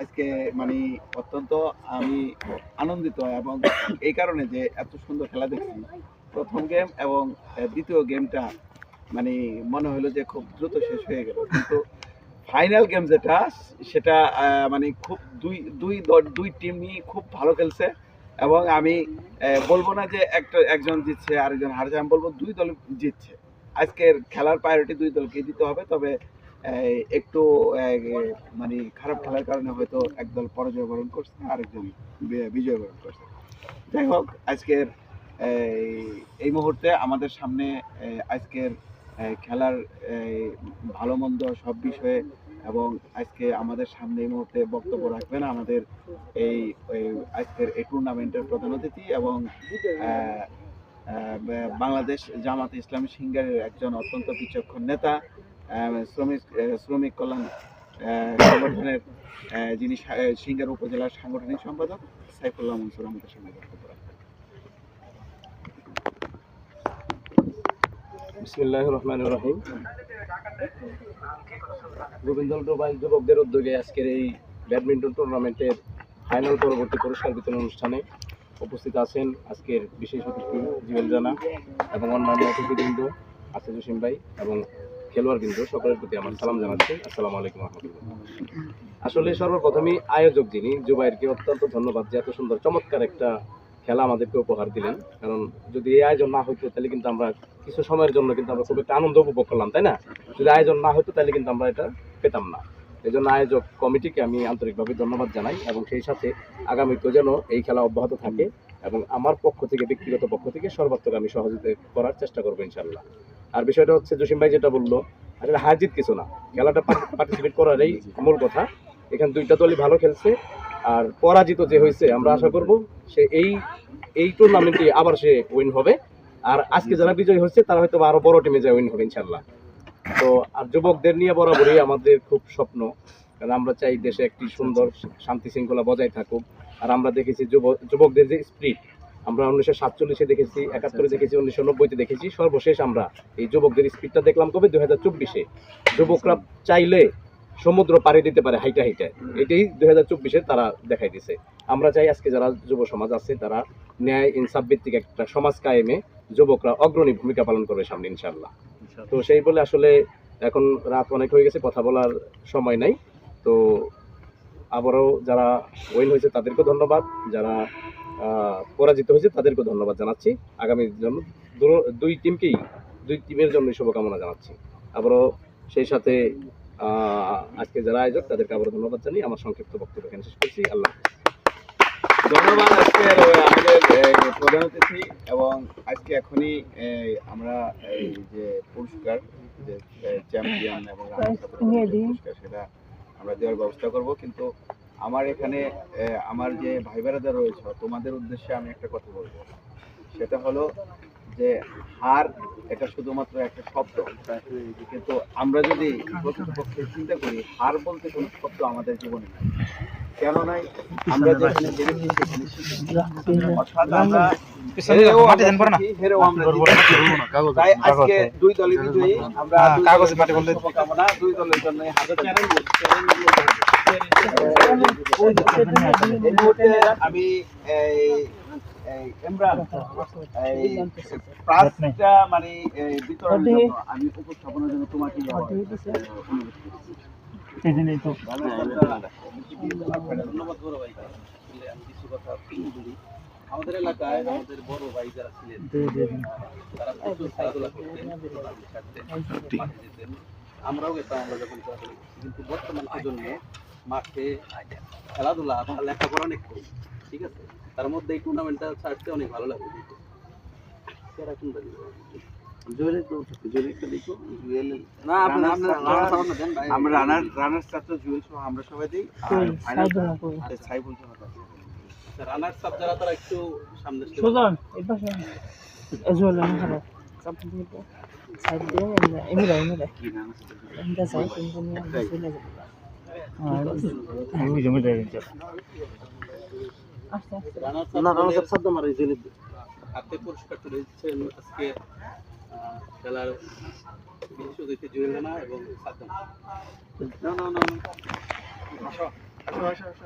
আজকে মানে অত্যন্ত আমি আনন্দিত এবং এই কারণে যে এত সুন্দর খেলা দেখছি। প্রথম গেম এবং দ্বিতীয় গেমটা মানে মনে হলো যে খুব দ্রুত শেষ হয়ে গেল, কিন্তু ফাইনাল গেম যেটা সেটা মানে খুব দুই টিমই খুব ভালো খেলছে। এবং আমি বলবো না যে একজন জিতছে আরেকজন হারছে, আমি বলবো দুই দল জিতছে। আজকের খেলার প্রায়োরিটি দুই দলকে দিতে হবে, তবে একটু মানে খারাপ খেলার কারণে হয়তো একদল পরাজয় বরণ করছে, আরেকজন বিজয় বরণ করছে। যাই হোক, আজকের এই মুহূর্তে আমাদের সামনে আজকের খেলার ভালো মন্দ সব বিষয়ে, এবং আজকে আমাদের সামনে এই মুহূর্তে বক্তব্য রাখবেন আমাদের এই আজকের এই টুর্নামেন্টের প্রধান অতিথি এবং বাংলাদেশ জামাত ইসলামী সিঙ্গারের একজন অত্যন্ত বিচক্ষণ নেতা, শ্রমিক কল্যাণ সংগঠনের যিনি সিঙ্গার উপজেলার সাংগঠনিক সম্পাদক সাইফুল্লাহ মনসুর আমাদের সঙ্গে বক্তব্য রাখবেন। বিসমিল্লাহির রহমানির রহিম। গোবিন্দগঞ্জ যুবকদের উদ্যোগে আজকের এই ব্যাডমিন্টন টুর্নামেন্টের ফাইনাল পরবর্তী পুরস্কার বিতরণ অনুষ্ঠানে উপস্থিত আছেন আজকের বিশেষ অতিথি জুয়েল রানা এবং অন্যান্য অতিথিবৃন্দ, আছে জসিম ভাই এবং খেলোয়াড়বৃন্দ, সকলের প্রতি আমার সালাম জানাচ্ছি। আসসালামু আলাইকুম রহমতুল্লাহ। আসলে সর্বপ্রথমেই আয়োজক যিনি জুবাইরকে অত্যন্ত ধন্যবাদ যে এত সুন্দর চমৎকার একটা খেলা আমাদেরকে উপহার দিলেন। কারণ যদি এই আয়োজন না হইতো তাহলে কিন্তু আমরা কিছু সময়ের জন্য কিন্তু আমরা খুব একটা আনন্দ উপভোগ করলাম, তাই না? যদি আয়োজন না হইতো তাহলে কিন্তু আমরা এটা পেতাম না। এই জন্য আয়োজক কমিটিকে আমি আন্তরিকভাবে ধন্যবাদ জানাই এবং সেই সাথে আগামীতেও যেন এই খেলা অব্যাহত থাকে এবং আমার পক্ষ থেকে, ব্যক্তিগত পক্ষ থেকে সর্বাত্মক আমি সহযোগিতা করার চেষ্টা করবো ইনশাল্লাহ। আর বিষয়টা হচ্ছে জসিম ভাই যেটা বললো, আসলে হার জিত কিছু না, খেলাটা পার্টিসিপেট করারই মূল কথা। এখানে দুইটা দলই ভালো খেলছে, আর পরাজিত যে হয়েছে আমরা আশা করব সে এই টুর্নামেন্টে আবার সে উইন হবে। আর আজকে যারা বিজয়ী হচ্ছে তারা হয়তো আরো বড় টিমে যায় উইন হবে ইনশাল্লাহ। তো আর যুবকদের নিয়ে বরাবরই আমাদের খুব স্বপ্ন, কারণ আমরা চাই দেশে একটি সুন্দর শান্তি শৃঙ্খলা বজায় থাকুক। আর আমরা দেখেছি যুবকদের যে স্পিরিট, আমরা 1947-এ দেখেছি, 71-এ দেখেছি, 1990-তে দেখেছি, সর্বশেষ আমরা এই যুবকদের স্পিরিটটা দেখলাম কবে 2024-এ। যুবকরা চাইলে সমুদ্র পাড়ি দিতে পারে হাইটা হাইটা, এটাই 2024-এ তারা দেখাই দিছে। আমরা চাই আজকে যারা যুব সমাজ আছে তারা ন্যায় ইনসাফ ভিত্তিক একটা সমাজ কায়েমে যুবকরা অগ্রণী ভূমিকা পালন করবে সামনে ইনশাআল্লাহ। তো সেই বলে আসলে এখন রাত অনেক হয়ে গেছে, কথা বলার সময় নাই। তো আবারও যারা উইন হয়েছে তাদেরকেও ধন্যবাদ, যারা পরাজিত হয়েছে তাদেরকেও ধন্যবাদ জানাচ্ছি। আগামীর জন্য দুই টিমের জন্য শুভকামনা জানাচ্ছি। আবারও সেই সাথে আজকে যারা আয়োজক তাদেরকে আবারও ধন্যবাদ জানিয়ে আমার সংক্ষিপ্ত বক্তব্য এখানে শেষ করছি। আল্লাহ ধন্যবাদ আজকের আমাদের প্রধান অতিথি। এবং আজকে এখনই আমরা এই যে পুরস্কার, যে চ্যাম্পিয়ন এবং পুরস্কার, সেটা আমরা দেওয়ার ব্যবস্থা করব। কিন্তু আমার এখানে আমার যে ভাই বোনেরা রয়েছে, তোমাদের উদ্দেশ্যে আমি একটা কথা বলবো। সেটা হলো যে হার এটা শুধুমাত্র একটা শব্দ, কিন্তু আমরা যদি প্রকৃতপক্ষে চিন্তা করি, হার বলতে কোনো শব্দ আমাদের জীবনে নাই। কেন নাই? আমরা যেখানে জেনেছি সেখানে শিখেছি। অর্থাৎ আমরা তাই আজকে দুই দলই বিজয়ী। আমরা শুভকামনা দুই দলের জন্য। এই মুহূর্তে আমি ইমরান প্রাইজটা মানে বিতরণের জন্য, আমি উপস্থাপনের জন্য তোমাকে অনুরোধ করছি। ধন্যবাদ বড় ভাই। আমি কিছু কথা বলি। আমাদের এলাকায় আমাদের বড় ভাই যারা ছিলেন তারা প্রচুর খেলাধুলা করতেন, আমরাও গেতাম আমরা যখন খেলাধুলা করছি। কিন্তু বর্তমান প্রজন্ম মাঠে খেলাধুলা বা লেখাপড়া অনেক কম, ঠিক আছে? তার মধ্যে এই টুর্নামেন্টটা ছাড়তে অনেক ভালো লাগে। আমরা রানার ছাত্র জুয়েল সহ আমরা সবাই দিই। রানার সাপ যারা তারা একটু সামনে হাতে পুরস্কার তুলে দিচ্ছেন আজকে খেলার বিশেষ অতিথি জুয়েল রানা এবং সাদ্দাম। আসো, আসো, আসো।